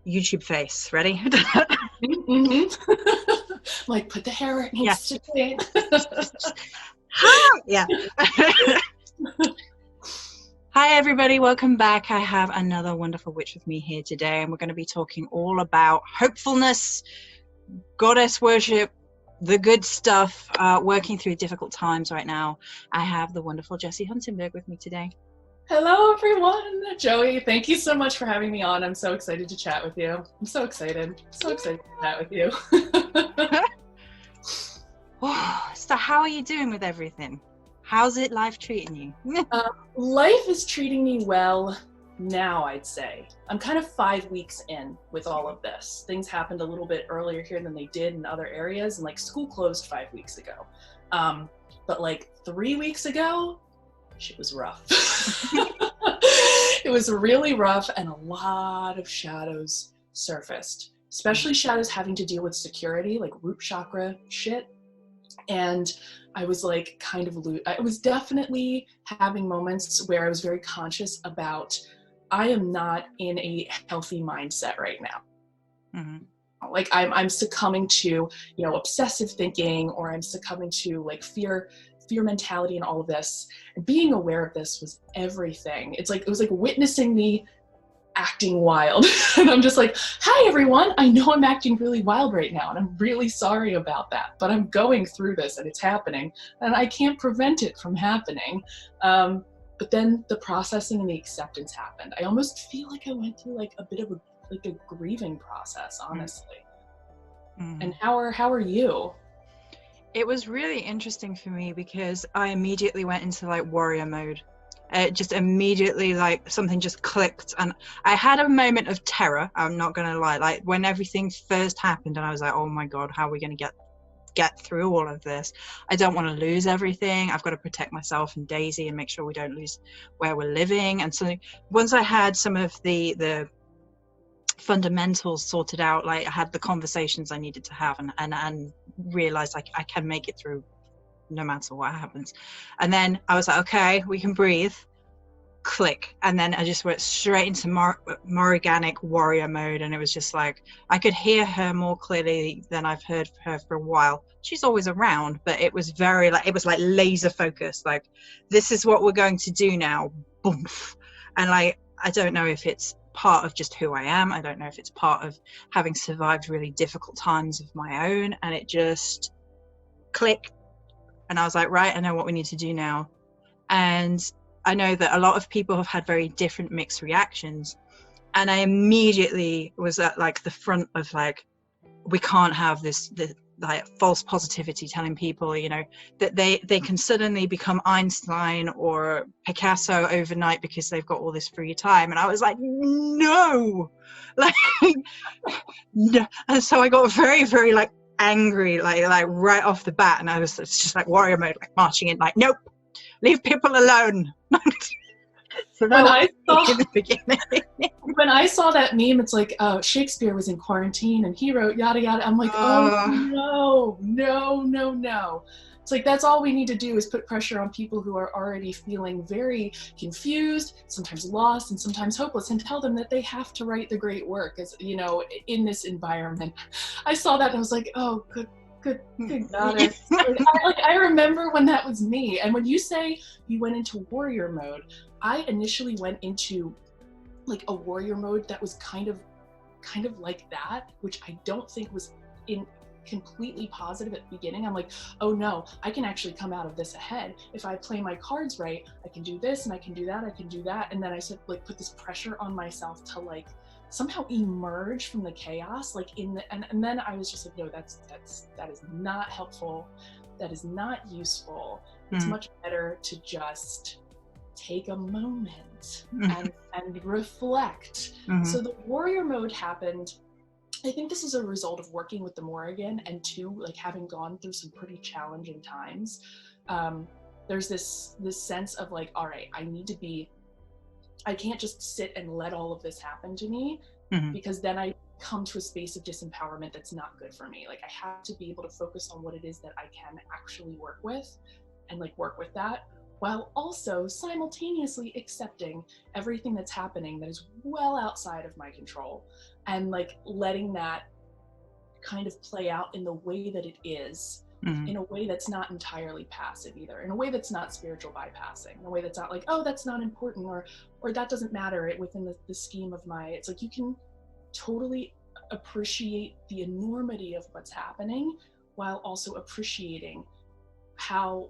YouTube face. Ready? Mm-hmm. Like, put the hair where it Yeah. needs to be. Hi. Yeah. Hi, everybody. Welcome back. I have another wonderful witch with me here today, and we're going to be talking all about hopefulness, goddess worship, the good stuff, working through difficult times right now. I have the wonderful Jessi Huntenburg with me today. Hello, everyone. Joey, thank you so much for having me on. I'm so excited to chat with you. I'm so excited. So excited to chat with you. So how are you doing with everything? How's life treating you? Life is treating me well now, I'd say. I'm kind of 5 weeks in with all of this. Things happened a little bit earlier here than they did in other areas, and like school closed 5 weeks ago. But like 3 weeks ago, shit was rough. It was really rough, and a lot of shadows surfaced, especially shadows having to deal with security, like root chakra shit. And I was like I was definitely having moments where I was very conscious about, I am not in a healthy mindset right now. Mm-hmm. Like I'm succumbing to, obsessive thinking, or I'm succumbing to like fear mentality and all of this. And being aware of this was everything. It was like witnessing me acting wild. And I'm just like, hi everyone, I know I'm acting really wild right now, and I'm really sorry about that, but I'm going through this and it's happening, and I can't prevent it from happening. But then the processing and the acceptance happened. I almost feel like I went through like a bit of a grieving process, honestly. Mm-hmm. And how are you? It was really interesting for me because I immediately went into like warrior mode. Just immediately, like something just clicked, and I had a moment of terror. I'm not gonna lie, like when everything first happened, and I was like, "Oh my God, how are we gonna get through all of this? I don't want to lose everything. I've got to protect myself and Daisy and make sure we don't lose where we're living." And so once I had some of the fundamentals sorted out, like I had the conversations I needed to have, and realized like I can make it through no matter what happens. And then I was like, okay, we can breathe. Click. And then I just went straight into Morganic warrior mode, and it was just like I could hear her more clearly than I've heard her for a while. She's always around, but it was very like, it was like laser focused, like this is what we're going to do now. Boom. And like I don't know if it's part of just who I am. I don't know if it's part of having survived really difficult times of my own, and it just clicked. And I was like, right, I know what we need to do now. And I know that a lot of people have had very different mixed reactions. And I immediately was at like the front of like, we can't have this like false positivity telling people, that they can suddenly become Einstein or Picasso overnight because they've got all this free time. And I was like, no, like, no. And so I got very, very like angry, like right off the bat, and I was just like warrior mode, like marching in, like, nope, leave people alone. So that was in the beginning. When I saw that meme, it's like, Shakespeare was in quarantine and he wrote yada yada. I'm like, oh no. It's like, that's all we need to do is put pressure on people who are already feeling very confused, sometimes lost, and sometimes hopeless, and tell them that they have to write the great work, as in this environment. I saw that and I was like, oh, good goddess. I remember when that was me. And when you say you went into warrior mode, I initially went into like a warrior mode that was kind of like that, which I don't think was completely positive at the beginning. I'm like, oh no, I can actually come out of this ahead. If I play my cards right, I can do this and I can do that, I can do that. And then I said, like, put this pressure on myself to like somehow emerge from the chaos, like and then I was just like, no, that is not helpful. That is not useful. It's much better to just take a moment and reflect. So the warrior mode happened. I think this is a result of working with the Morrigan, and two, like having gone through some pretty challenging times. There's this sense of like, all right, I can't just sit and let all of this happen to me, because then I come to a space of disempowerment that's not good for me. Like, I have to be able to focus on what it is that I can actually work with, and like work with that, while also simultaneously accepting everything that's happening that is well outside of my control, and like letting that kind of play out in the way that it is, in a way that's not entirely passive either, in a way that's not spiritual bypassing, in a way that's not like, oh, that's not important, or that doesn't matter within the scheme of my, it's like you can totally appreciate the enormity of what's happening while also appreciating how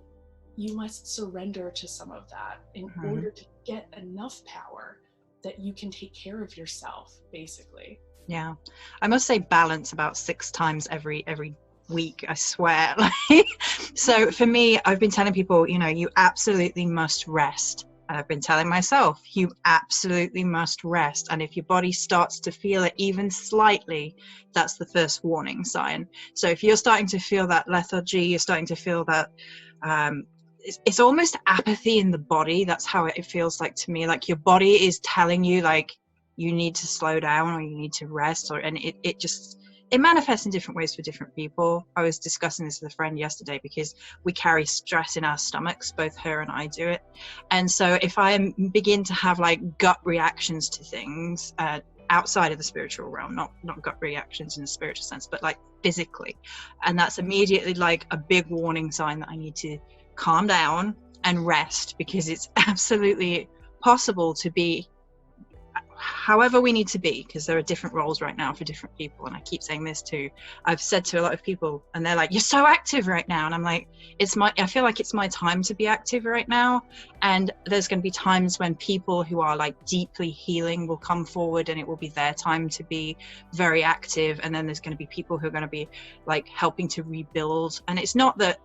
you must surrender to some of that in order to get enough power that you can take care of yourself, basically. Yeah, I must say balance about 6 times every week, I swear. So for me, I've been telling people, you know, you absolutely must rest. And I've been telling myself, you absolutely must rest. And if your body starts to feel it even slightly, that's the first warning sign. So if you're starting to feel that lethargy, you're starting to feel that it's almost apathy in the body. That's how it feels like to me. Like your body is telling you, like, you need to slow down or you need to rest, and it manifests in different ways for different people. I was discussing this with a friend yesterday because we carry stress in our stomachs, both her and I do it. And so if I begin to have like gut reactions to things outside of the spiritual realm, not gut reactions in the spiritual sense, but like physically, and that's immediately like a big warning sign that I need to calm down and rest, because it's absolutely possible to be however we need to be, because there are different roles right now for different people. And I keep saying this too. I've said to a lot of people and they're like, you're so active right now. And I'm like, I feel like it's my time to be active right now. And there's going to be times when people who are like deeply healing will come forward and it will be their time to be very active. And then there's going to be people who are going to be like helping to rebuild. And it's not that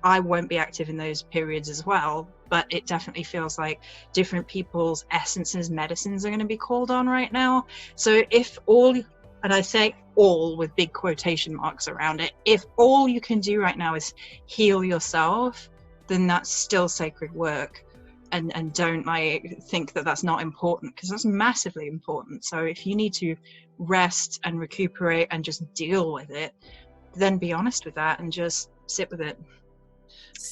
I won't be active in those periods as well, but it definitely feels like different people's essences, medicines are going to be called on right now. So if all, and I say all with big quotation marks around it, if all you can do right now is heal yourself, then that's still sacred work. And don't like think that that's not important, because that's massively important. So if you need to rest and recuperate and just deal with it, then be honest with that and just sit with it.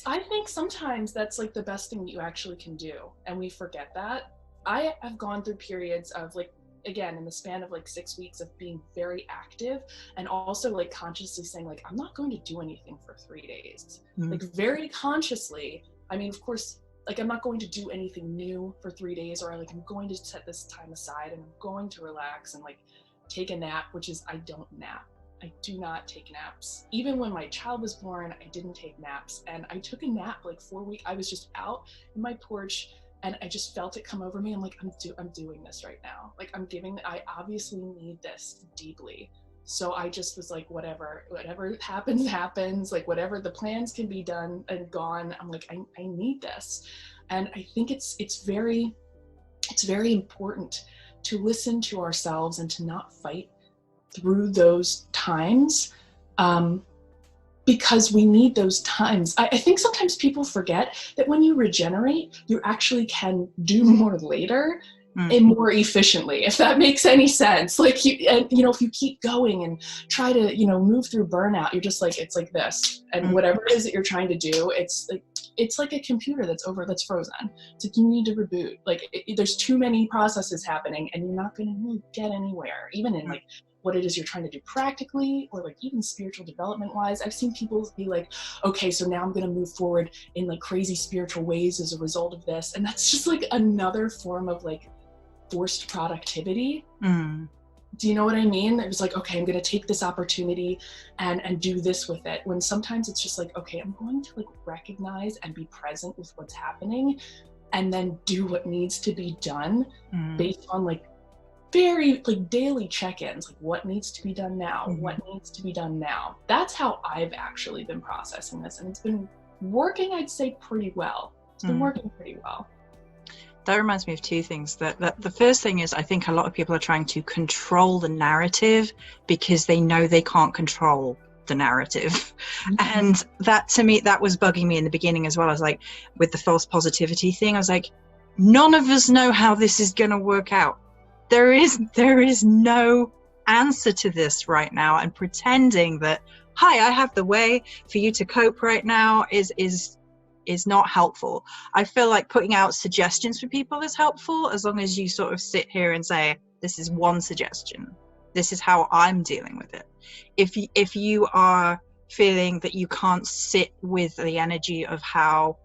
I think sometimes that's like the best thing you actually can do, and we forget that. I have gone through periods of like, again, in the span of like 6 weeks of being very active, and also like consciously saying like, I'm not going to do anything for 3 days. Like very consciously. I mean, of course, like I'm not going to do anything new for 3 days, or like I'm going to set this time aside and I'm going to relax and like take a nap, which is, I don't nap. I do not take naps. Even when my child was born, I didn't take naps. And I took a nap like 4 weeks. I was just out in my porch and I just felt it come over me. I'm like, I'm doing this right now. Like I obviously need this deeply. So I just was like, whatever happens, like whatever the plans can be done and gone. I'm like, I need this. And I think it's very important to listen to ourselves and to not fight through those times, because we need those times. I think sometimes people forget that when you regenerate, you actually can do more later and more efficiently, if that makes any sense. Like if you keep going and try to, move through burnout, you're just like, it's like this, and whatever it is that you're trying to do, it's like a computer that's frozen. It's like you need to reboot. Like there's too many processes happening, and you're not going to get anywhere, even in like what it is you're trying to do practically, or like even spiritual development wise. I've seen people be like, okay, so now I'm going to move forward in like crazy spiritual ways as a result of this. And that's just like another form of like forced productivity. Do you know what I mean? It was like, okay, I'm going to take this opportunity and do this with it. When sometimes it's just like, okay, I'm going to like recognize and be present with what's happening, and then do what needs to be done based on like very like daily check-ins, like what needs to be done now, what needs to be done now. That's how I've actually been processing this, and it's been working, I'd say, pretty well. It's been working pretty well. That reminds me of two things. That the first thing is, I think a lot of people are trying to control the narrative because they know they can't control the narrative. And that, to me, that was bugging me in the beginning as well. I was like, with the false positivity thing, I was like, none of us know how this is going to work out. There is no answer to this right now, and pretending that, hi, I have the way for you to cope right now is is not helpful. I feel like putting out suggestions for people is helpful, as long as you sort of sit here and say, this is one suggestion, this is how I'm dealing with it. If you are feeling that you can't sit with the energy of how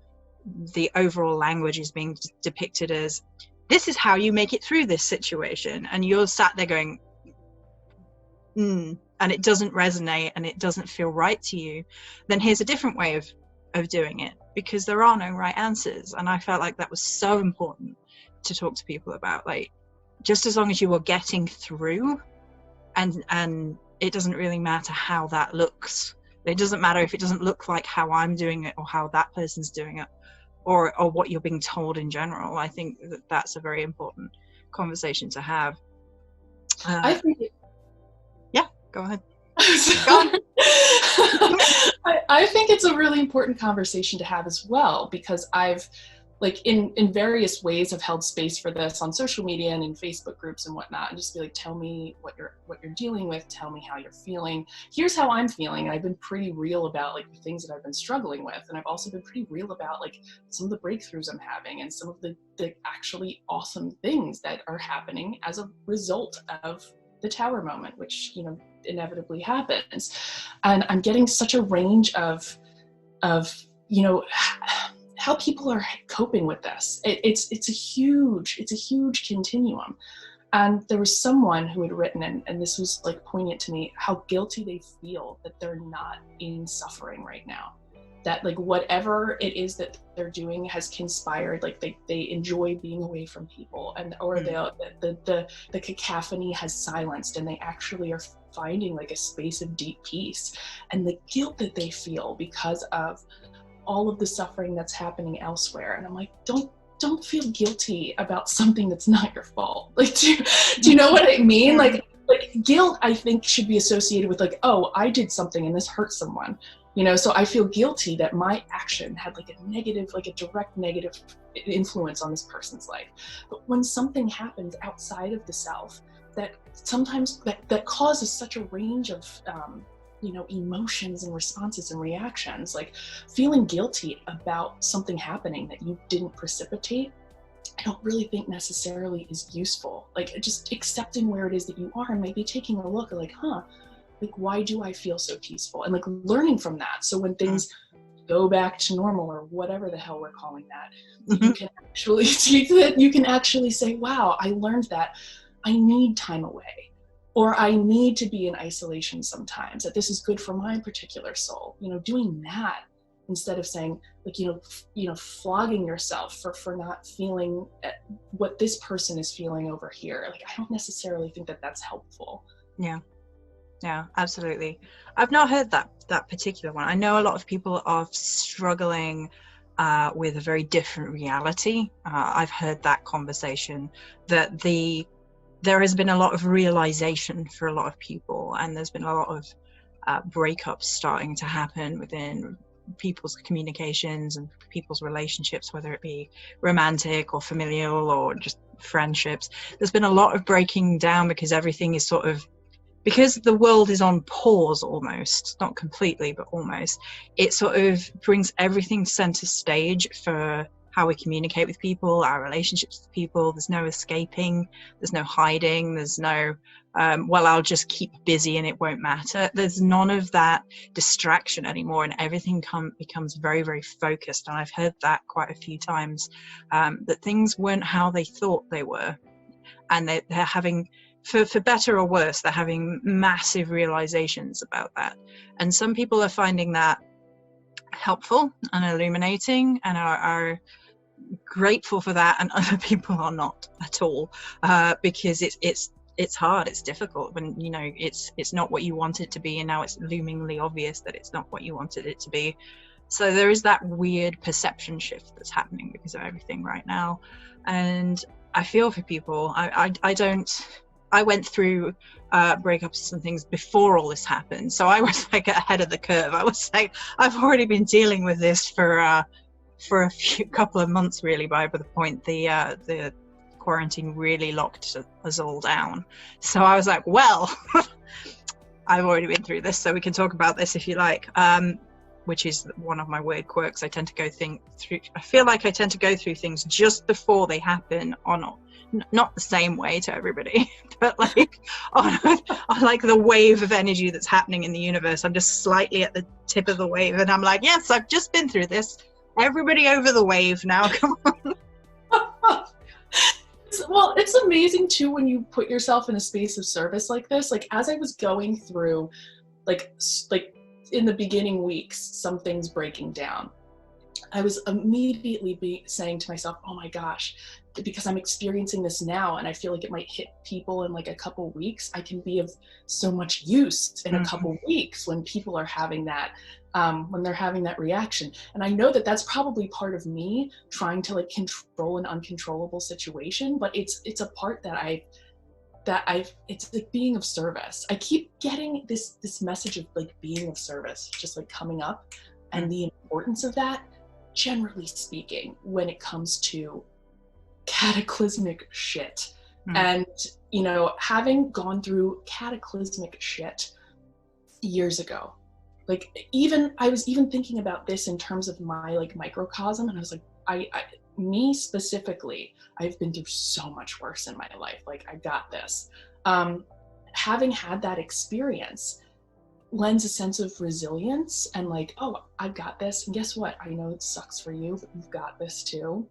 the overall language is being depicted as, this is how you make it through this situation, and you're sat there going, and it doesn't resonate and it doesn't feel right to you, then here's a different way of doing it, because there are no right answers. And I felt like that was so important to talk to people about, like, just as long as you are getting through, and it doesn't really matter how that looks. It doesn't matter if it doesn't look like how I'm doing it or how that person's doing it, or what you're being told in general. I think that that's a very important conversation to have. I think Go ahead. Go on. I think it's a really important conversation to have as well, because I've, like, in various ways have held space for this on social media and in Facebook groups and whatnot, and just be like, tell me what you're dealing with, tell me how you're feeling. Here's how I'm feeling. And I've been pretty real about, like, the things that I've been struggling with, and I've also been pretty real about, like, some of the breakthroughs I'm having and some of the actually awesome things that are happening as a result of the tower moment, which, you know, inevitably happens. And I'm getting such a range of you know, how people are coping with this. It's a huge continuum. And there was someone who had written, and this was, like, poignant to me, how guilty they feel that they're not in suffering right now. That, like, whatever it is that they're doing has conspired, like, they enjoy being away from people, and or the cacophony has silenced, and they actually are finding, like, a space of deep peace. And the guilt that they feel because of all of the suffering that's happening elsewhere. And I'm like, don't feel guilty about something that's not your fault. Like, do you know what I mean? Like guilt, I think, should be associated with, like, oh, I did something and this hurt someone. You know, so I feel guilty that my action had, like, a direct negative influence on this person's life. But when something happens outside of the self, that sometimes that causes such a range of, you know, emotions and responses and reactions, like feeling guilty about something happening that you didn't precipitate, I don't really think necessarily is useful. Like, just accepting where it is that you are and maybe taking a look at, like, like, why do I feel so peaceful? And, like, learning from that. So when things go back to normal, or whatever the hell we're calling that, you can actually take that. You can actually say, wow, I learned that I need time away, or I need to be in isolation sometimes, that this is good for my particular soul. You know, doing that instead of saying, like, you know, flogging yourself for not feeling what this person is feeling over here. Like, I don't necessarily think that that's helpful. Yeah, absolutely. I've not heard that particular one. I know a lot of people are struggling with a very different reality. I've heard that conversation, that there has been a lot of realization for a lot of people, and there's been a lot of breakups starting to happen within people's communications and people's relationships, whether it be romantic or familial or just friendships. There's been a lot of breaking down because everything is sort of, because the world is on pause almost, not completely, but almost, it sort of brings everything center stage for how we communicate with people, our relationships with people. There's no escaping, there's no hiding, there's no, well, I'll just keep busy and it won't matter. There's none of that distraction anymore, and everything becomes very, very focused. And I've heard that quite a few times, that things weren't how they thought they were. And they're having, for better or worse, they're having massive realizations about that. And some people are finding that helpful and illuminating and are grateful for that, and other people are not at all, because it's hard, it's difficult when, you know, it's not what you want it to be, and now it's loomingly obvious that it's not what you wanted it to be. So there is that weird perception shift that's happening because of everything right now. And I feel for people. I went through breakups and things before all this happened, so I was like ahead of the curve. I was like, I've already been dealing with this for a couple of months, really, by the point the quarantine really locked us all down. So I was like, well, I've already been through this, so we can talk about this if you like. which is one of my weird quirks. I feel like I tend to go through things just before they happen, on not the same way to everybody, but like on like the wave of energy that's happening in the universe. I'm just slightly at the tip of the wave, and I'm like, yes, I've just been through this. Everybody over the wave now, come on. Well, it's amazing too when you put yourself in a space of service like this. Like as I was going through, like in the beginning weeks, some things breaking down, I was immediately saying to myself, oh my gosh, because I'm experiencing this now and I feel like it might hit people in like a couple weeks, I can be of so much use in a couple weeks when people are having that, when they're having that reaction. And I know that that's probably part of me trying to like control an uncontrollable situation, but it's a part that it's like being of service. I keep getting this message of like being of service, just like coming up, and the importance of that, generally speaking, when it comes to cataclysmic shit. And, you know, having gone through cataclysmic shit years ago, like I was even thinking about this in terms of my like microcosm, and I was like, me specifically, I've been through so much worse in my life. Like I got this. Having had that experience lends a sense of resilience and like, oh, I've got this. And guess what? I know it sucks for you, but you've got this too.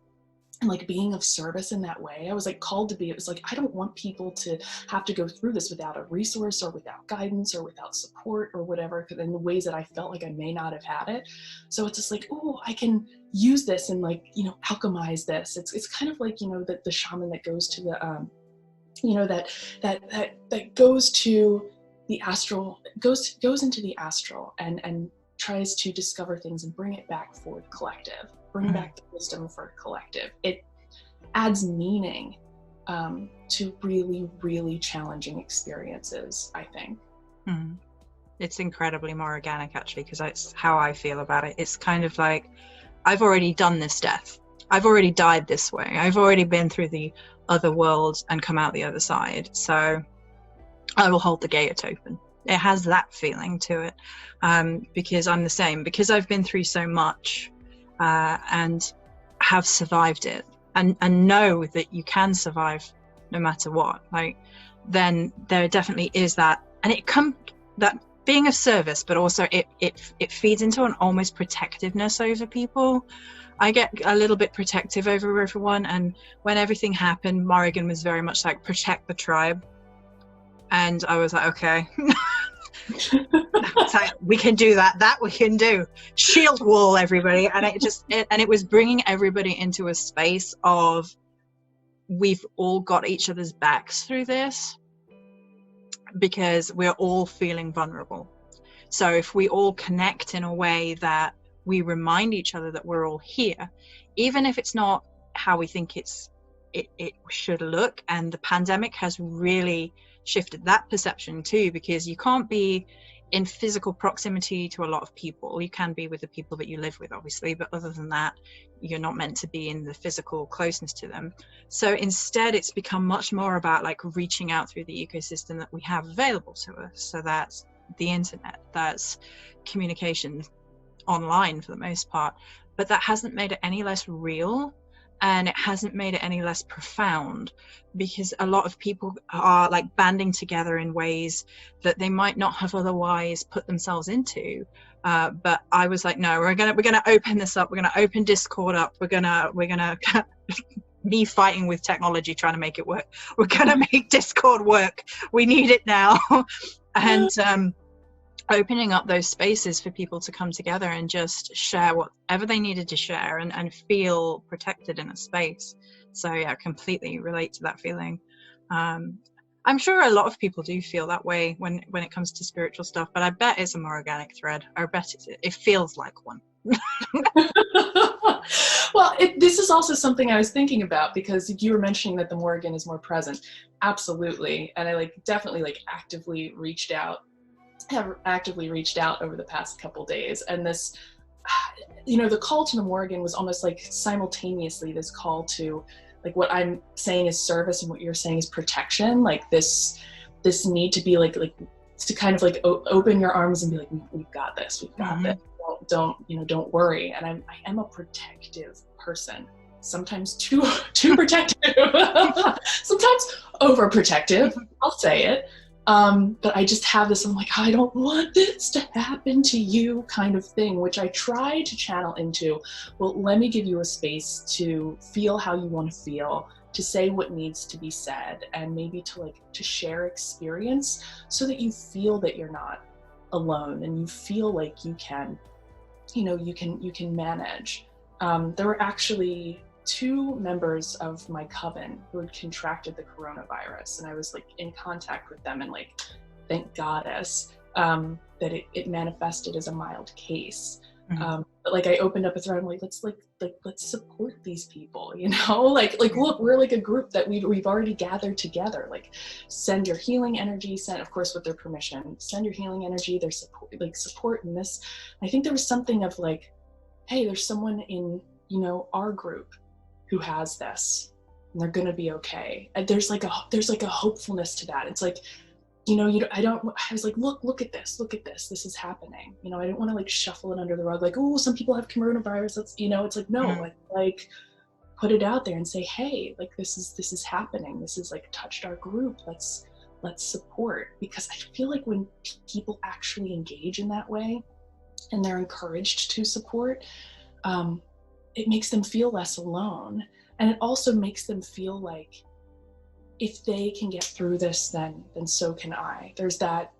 And like being of service in that way, I was like called to be. It was like, I don't want people to have to go through this without a resource or without guidance or without support or whatever, in the ways that I felt like I may not have had it. So it's just like, oh, I can use this and like, you know, alchemize this. It's kind of like, you know, the shaman that goes to the, you know, that goes to the astral, goes into the astral and tries to discover things and bring it back for the collective. Bring back the wisdom for collective. It adds meaning to really, really challenging experiences, I think. It's incredibly more organic, actually, because that's how I feel about it. It's kind of like, I've already done this death. I've already died this way. I've already been through the other world and come out the other side. So I will hold the gate open. It has that feeling to it, because I'm the same. Because I've been through so much, and have survived it, and know that you can survive no matter what, like, then there definitely is that, and that being of service, but also it feeds into an almost protectiveness over people. I get a little bit protective over everyone, and when everything happened, Morrigan was very much like, protect the tribe, and I was like, okay. Like, we can do that we can do, shield wall everybody. And it was bringing everybody into a space of, we've all got each other's backs through this, because we're all feeling vulnerable. So if we all connect in a way that we remind each other that we're all here, even if it's not how we think it should look. And the pandemic has really shifted that perception too, because you can't be in physical proximity to a lot of people. You can be with the people that you live with, obviously, but other than that, you're not meant to be in the physical closeness to them. So instead, it's become much more about like reaching out through the ecosystem that we have available to us. So that's the internet, that's communication online for the most part, but that hasn't made it any less real. And it hasn't made it any less profound, because a lot of people are like banding together in ways that they might not have otherwise put themselves into. But I was like, no, we're gonna open this up. We're gonna open Discord up. We're gonna me fighting with technology, trying to make it work. We're gonna make Discord work. We need it now. And opening up those spaces for people to come together and just share whatever they needed to share, and feel protected in a space. So yeah, completely relate to that feeling. I'm sure a lot of people do feel that way when it comes to spiritual stuff, but I bet it's a more organic thread. I bet it feels like one. Well, this is also something I was thinking about, because you were mentioning that the Morrigan is more present. Absolutely. And I definitely actively reached out over the past couple days, and this, the call to the Morrigan was almost like simultaneously this call to what I'm saying is service and what you're saying is protection, this need to be to kind of open your arms and be like, we've got this, don't worry. And I am a protective person, sometimes too protective, sometimes overprotective, I'll say it. But I just have this, I'm like, I don't want this to happen to you kind of thing, which I try to channel into, well, let me give you a space to feel how you want to feel, to say what needs to be said, and maybe to share experience so that you feel that you're not alone and you feel like you can, you can manage. There were actually 2 members of my coven who had contracted the coronavirus, and I was like in contact with them, and like, thank goddess that it manifested as a mild case. But like I opened up a thread, I'm like, let's support these people, like look, we're like a group that we've already gathered together. Like, send your healing energy, send, of course, with their permission, send your healing energy, their support in this. I think there was something of like, hey, there's someone in our group who has this, and they're gonna be okay. And there's like a hopefulness to that. It's like, I was like, look at this, this is happening. I didn't want to like shuffle it under the rug, like, oh, some people have coronavirus, that's, it's like, no, like put it out there and say, hey, like this is happening, this is like touched our group, let's support. Because I feel like when people actually engage in that way and they're encouraged to support, it makes them feel less alone. And it also makes them feel like, if they can get through this, then so can I. There's that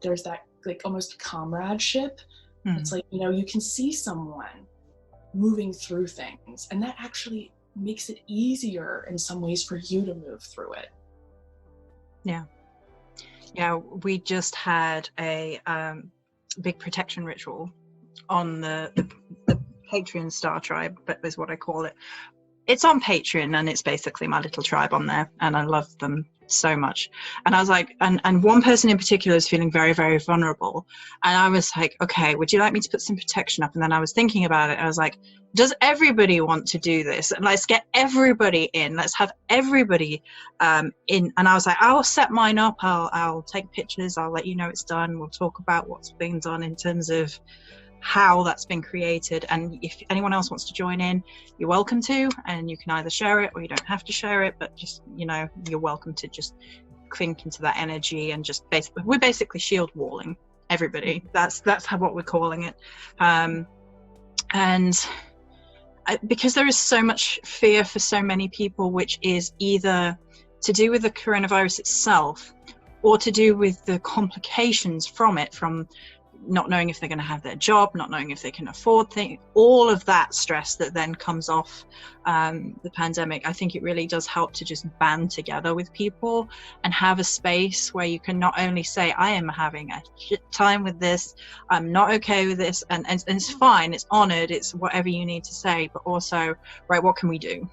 like almost comradeship. It's like, you can see someone moving through things, and that actually makes it easier in some ways for you to move through it. Yeah, we just had a big protection ritual on the Patreon Star Tribe, but is what I call it. It's on Patreon, and it's basically my little tribe on there, and I love them so much. And I was like, and one person in particular is feeling very, very vulnerable, and I was like, okay, would you like me to put some protection up? And then I was thinking about it, and I was like, does everybody want to do this? And let's get everybody in, let's have everybody in. And I was like, I'll set mine up, I'll take pictures, I'll let you know it's done, we'll talk about what's being done in terms of how that's been created, and if anyone else wants to join in, you're welcome to, and you can either share it or you don't have to share it, but just you're welcome to just clink into that energy, and just we're basically shield walling everybody. That's what we're calling it. Because there is so much fear for so many people, which is either to do with the coronavirus itself or to do with the complications from it, from not knowing if they're going to have their job, not knowing if they can afford things, all of that stress that then comes off the pandemic. I think it really does help to just band together with people and have a space where you can not only say, I am having a shit time with this, I'm not okay with this, and it's fine, it's honored, it's whatever you need to say, but also, right, what can we do?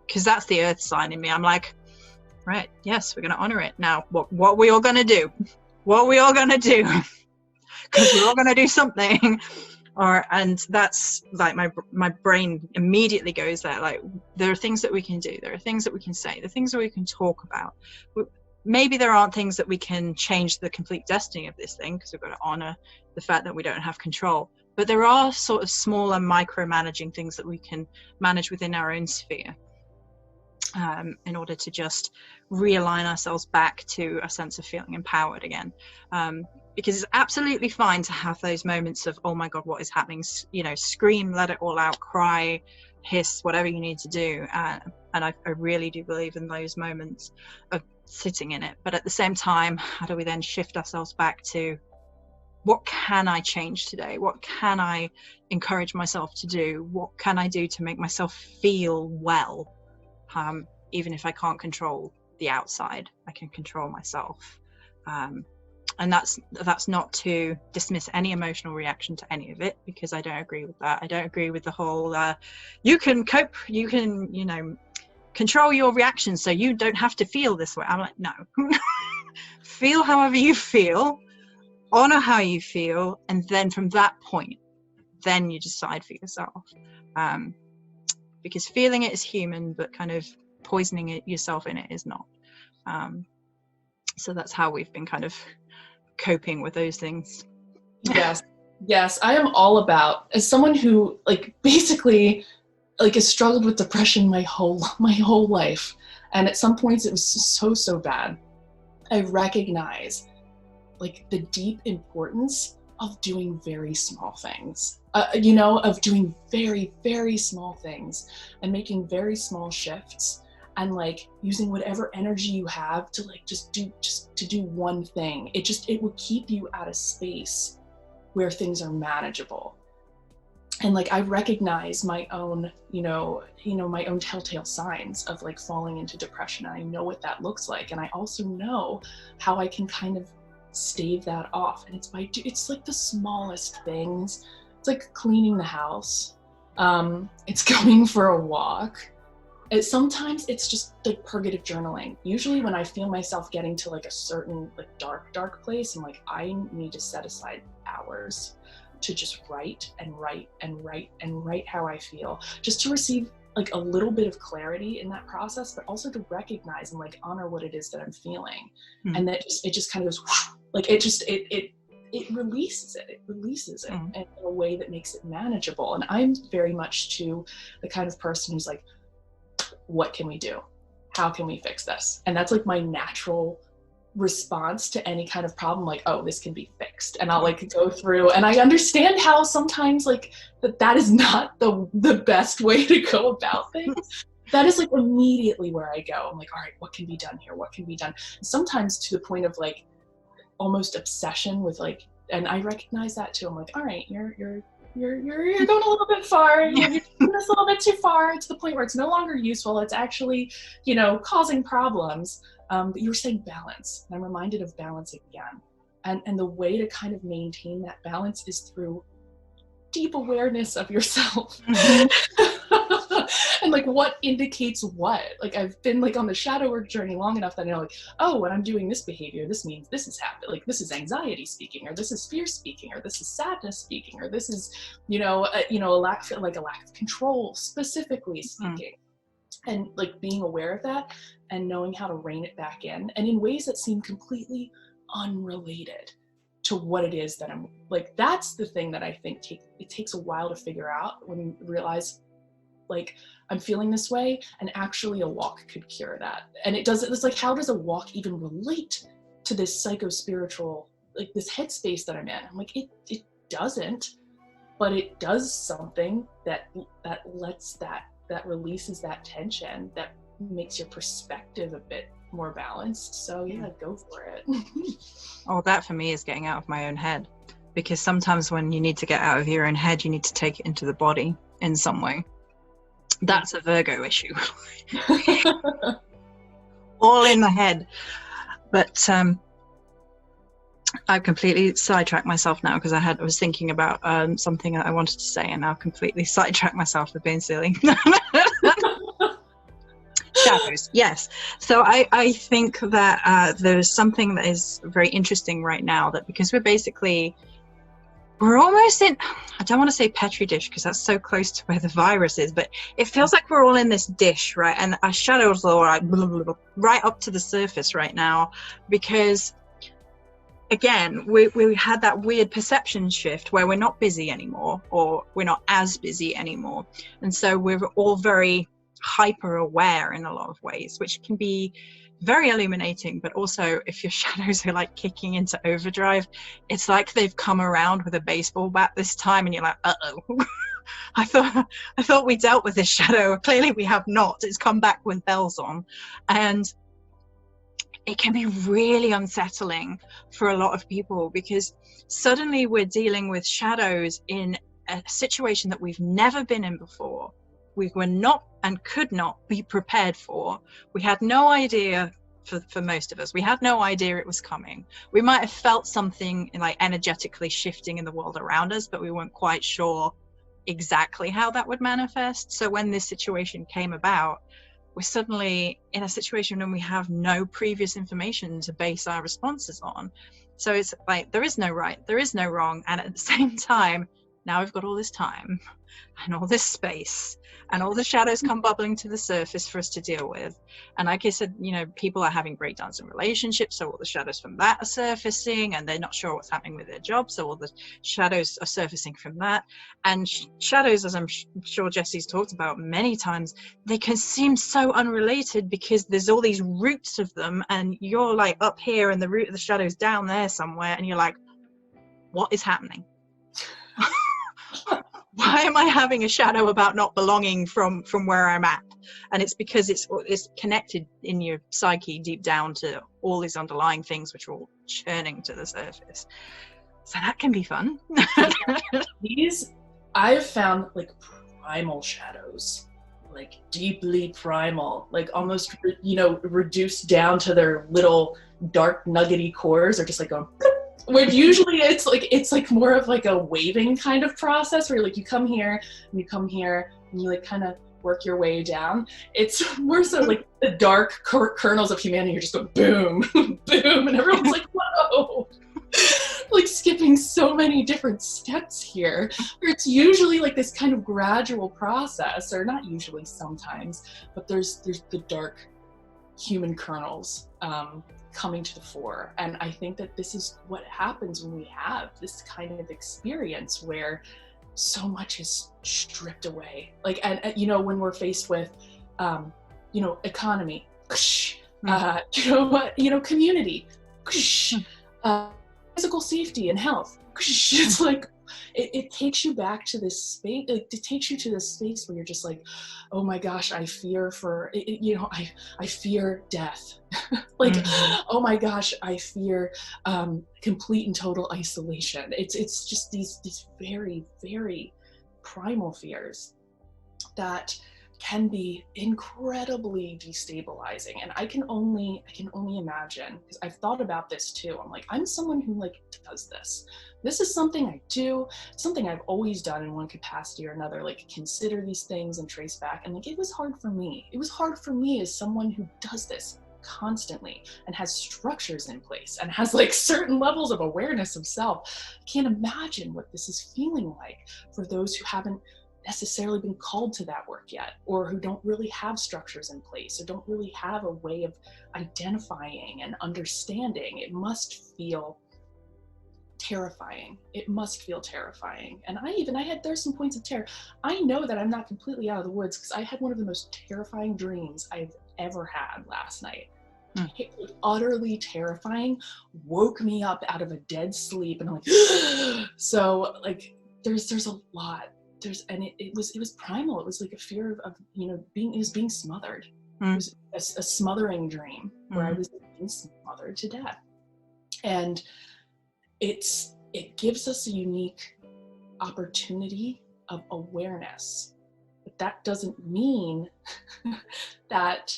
Because that's the earth sign in me. I'm like, right, yes, we're going to honor it. Now, what we all going to do? What we all going to do? Because we're all going to do something. And that's like my brain immediately goes there. Like, there are things that we can do, there are things that we can say, there are things that we can talk about. Maybe there aren't things that we can change the complete destiny of this thing, because we've got to honor the fact that we don't have control. But there are sort of smaller micromanaging things that we can manage within our own sphere, in order to just realign ourselves back to a sense of feeling empowered again. Because it's absolutely fine to have those moments of, oh my God, what is happening? Scream, let it all out, cry, hiss, whatever you need to do. And I really do believe in those moments of sitting in it. But at the same time, how do we then shift ourselves back to, what can I change today? What can I encourage myself to do? What can I do to make myself feel well? Even if I can't control the outside, I can control myself. And that's not to dismiss any emotional reaction to any of it, because I don't agree with that. I don't agree with the whole you can cope, you can control your reactions so you don't have to feel this way. I'm like, no. Feel however you feel, honor how you feel, and then from that point, then you decide for yourself. Because feeling it is human, but kind of poisoning it yourself in it is not. So that's how we've been kind of coping with those things. Yes. Yes, I am all about, as someone who like basically like has struggled with depression my whole life. And at some points it was so bad. I recognize like the deep importance of doing very small things, of doing very, very small things and making very small shifts and like using whatever energy you have to like just to do one thing. It will keep you at a space where things are manageable. And like I recognize my own, my own telltale signs of like falling into depression. I know what that looks like, and I also know how I can kind of stave that off. And it's like the smallest things. It's like cleaning the house. It's going for a walk. Sometimes it's just like purgative journaling. Usually when I feel myself getting to like a certain like dark place, I'm like, I need to set aside hours to just write how I feel, just to receive like a little bit of clarity in that process, but also to recognize and like honor what it is that I'm feeling. And that it just kind of goes whoosh, like it releases it in a way that makes it manageable. And I'm very much to the kind of person who's like, what can we do? How can we fix this? And that's like my natural response to any kind of problem, like, oh, this can be fixed. And I'll like go through, and I understand how sometimes like that is not the best way to go about things. That is like immediately where I go. I'm like, all right, what can be done here? What can be done? And sometimes to the point of like almost obsession with like, and I recognize that too. I'm like, all right, you're going a little bit far. You're doing this a little bit too far, to the point where it's no longer useful. It's actually, causing problems. But you were saying balance, and I'm reminded of balance again. And the way to kind of maintain that balance is through deep awareness of yourself. And like what indicates what. Like I've been like on the shadow work journey long enough that I know like, oh, when I'm doing this behavior, this means this is happening. Like this is anxiety speaking, or this is fear speaking, or this is sadness speaking, or this is, a lack of control specifically speaking. And like being aware of that and knowing how to rein it back in, and in ways that seem completely unrelated to what it is that I'm like. That's the thing that I think it takes a while to figure out, when you realize like I'm feeling this way, and actually a walk could cure that. And it's like, how does a walk even relate to this psycho-spiritual, like this headspace that I'm in? I'm like, it doesn't, but it does something that lets that releases that tension, that makes your perspective a bit more balanced. So yeah, go for it. Oh, that for me is getting out of my own head, because sometimes when you need to get out of your own head, you need to take it into the body in some way. That's a Virgo issue. All in the head. But I've completely sidetracked myself now, because I was thinking about something that I wanted to say, and now completely sidetracked myself with being silly. Shadows, yes. So I think that there's something that is very interesting right now, that because we're almost in, I don't want to say petri dish, because that's so close to where the virus is, but it feels like we're all in this dish, right? And our shadows are like right up to the surface right now, because again, we had that weird perception shift where we're not busy anymore, or we're not as busy anymore. And so we're all very hyper aware in a lot of ways, which can be very illuminating. But also, if your shadows are like kicking into overdrive, it's like they've come around with a baseball bat this time, and you're like, uh-oh. I thought we dealt with this shadow. Clearly we have not. It's come back with bells on. And it can be really unsettling for a lot of people, because suddenly we're dealing with shadows in a situation that we've never been in before. We were not and could not be prepared for. We had no idea, for most of us, we had no idea it was coming. We might have felt something like energetically shifting in the world around us, but we weren't quite sure exactly how that would manifest. So when this situation came about, we're suddenly in a situation when we have no previous information to base our responses on. So it's like, there is no right, there is no wrong. And at the same time, now we've got all this time and all this space and all the shadows come bubbling to the surface for us to deal with. And like I said, you know, people are having breakdowns in relationships, so all the shadows from that are surfacing, and they're not sure what's happening with their job, so all the shadows are surfacing from that. And shadows, as I'm sure Jessi's talked about many times, they can seem so unrelated because there's all these roots of them, and you're like up here and the root of the shadow's down there somewhere, and you're like, what is happening? Why am I having a shadow about not belonging from where I'm at? And it's because it's connected in your psyche deep down to all these underlying things which are all churning to the surface. So that can be fun. These, I've found like primal shadows, like deeply primal, like almost, you know, reduced down to their little dark nuggety cores, or just like going, where usually it's like more of like a waving kind of process where like you come here and you come here and you like kind of work your way down. It's more so like the dark kernels of humanity are just going boom, boom, and everyone's like, whoa, like skipping so many different steps here, where it's usually like this kind of gradual process, or not usually, sometimes, but there's the dark human kernels coming to the fore. And I think that this is what happens when we have this kind of experience where so much is stripped away. Like, and you know, when we're faced with, you know, economy, you know, community, physical safety and health. It's like, it takes you back to this space, like it takes you to this space where you're just like, oh my gosh, I fear for, you know, I fear death. Like, oh my gosh, I fear complete and total isolation. It's just these very, very primal fears that can be incredibly destabilizing. And I can only imagine, because I've thought about this too. I'm like, I'm someone who like does this. This is something I do, something I've always done in one capacity or another, like consider these things and trace back. And like, it was hard for me. It was hard for me as someone who does this constantly and has structures in place and has like certain levels of awareness of self. I can't imagine what this is feeling like for those who haven't necessarily been called to that work yet, or who don't really have structures in place, or don't really have a way of identifying and understanding. It must feel terrifying. It must feel terrifying. And there's some points of terror. I know that I'm not completely out of the woods, because I had one of the most terrifying dreams I've ever had last night. It was utterly terrifying, woke me up out of a dead sleep, and I'm like, so like there's a lot. And it was primal. It was like a fear of you know, being smothered. It was a smothering dream where I was being smothered to death. And it gives us a unique opportunity of awareness. But that doesn't mean that,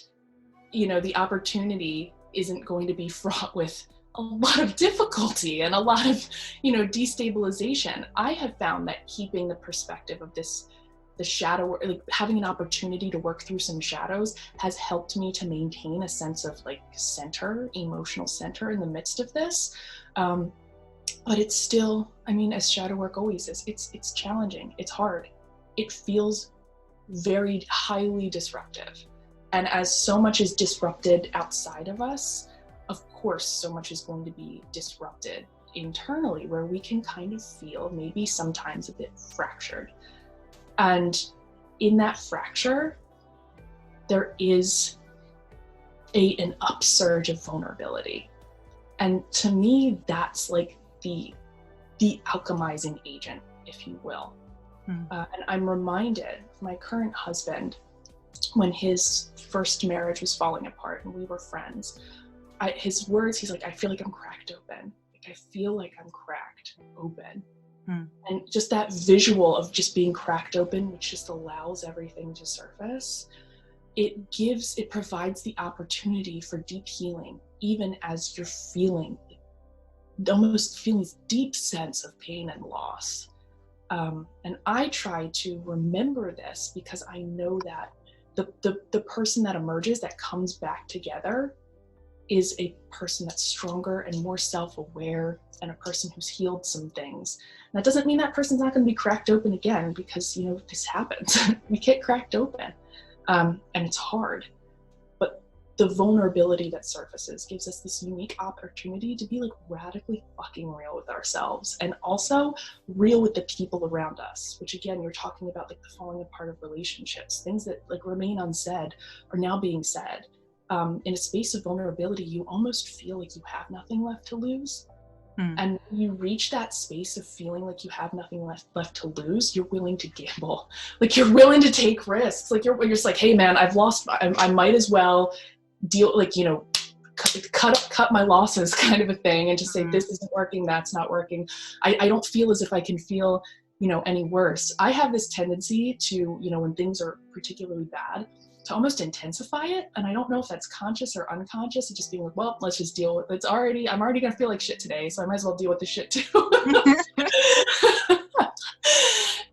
you know, the opportunity isn't going to be fraught with a lot of difficulty and a lot of, you know, destabilization. I have found that keeping the perspective of the shadow, like having an opportunity to work through some shadows, has helped me to maintain a sense of like center, emotional center in the midst of this. But it's still, I mean, as shadow work always is, it's challenging, it's hard. It feels very highly disruptive. And as so much is disrupted outside of us, of course, so much is going to be disrupted internally, where we can kind of feel maybe sometimes a bit fractured. And in that fracture, there is an upsurge of vulnerability. And to me, that's like the alchemizing agent, if you will. And I'm reminded of my current husband, when his first marriage was falling apart and we were friends. His words, he's like, I feel like I'm cracked open. Like, I feel like I'm cracked open. And just that visual of just being cracked open, which just allows everything to surface, it provides the opportunity for deep healing, even as you're almost feeling this deep sense of pain and loss. And I try to remember this, because I know that the person that emerges, that comes back together, is a person that's stronger and more self-aware, and a person who's healed some things. And that doesn't mean that person's not going to be cracked open again, because, you know, this happens. We get cracked open, and it's hard. But the vulnerability that surfaces gives us this unique opportunity to be like radically fucking real with ourselves, and also real with the people around us, which again, you're talking about like the falling apart of relationships, things that like remain unsaid are now being said. In a space of vulnerability, you almost feel like you have nothing left to lose. And when you reach that space of feeling like you have nothing left to lose, you're willing to gamble. Like, you're willing to take risks. Like, you're just like, hey man, I've lost, I might as well deal, like, you know, cut my losses, kind of a thing, and just say, this isn't working, that's not working. I don't feel as if I can feel, you know, any worse. I have this tendency to, you know, when things are particularly bad, to almost intensify it. And I don't know if that's conscious or unconscious, of just being like, well, let's just deal with it. I'm already gonna feel like shit today, so I might as well deal with the shit too.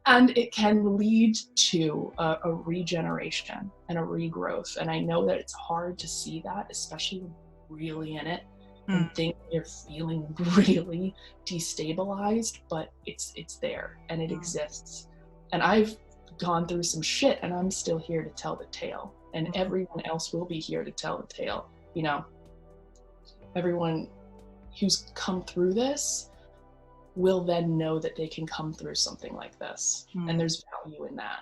And it can lead to a regeneration and a regrowth. And I know that it's hard to see that, especially when you're really in it and think you're feeling really destabilized, but it's there and it exists. And I've gone through some shit, and I'm still here to tell the tale, and everyone else will be here to tell the tale. You know, everyone who's come through this will then know that they can come through something like this, and there's value in that.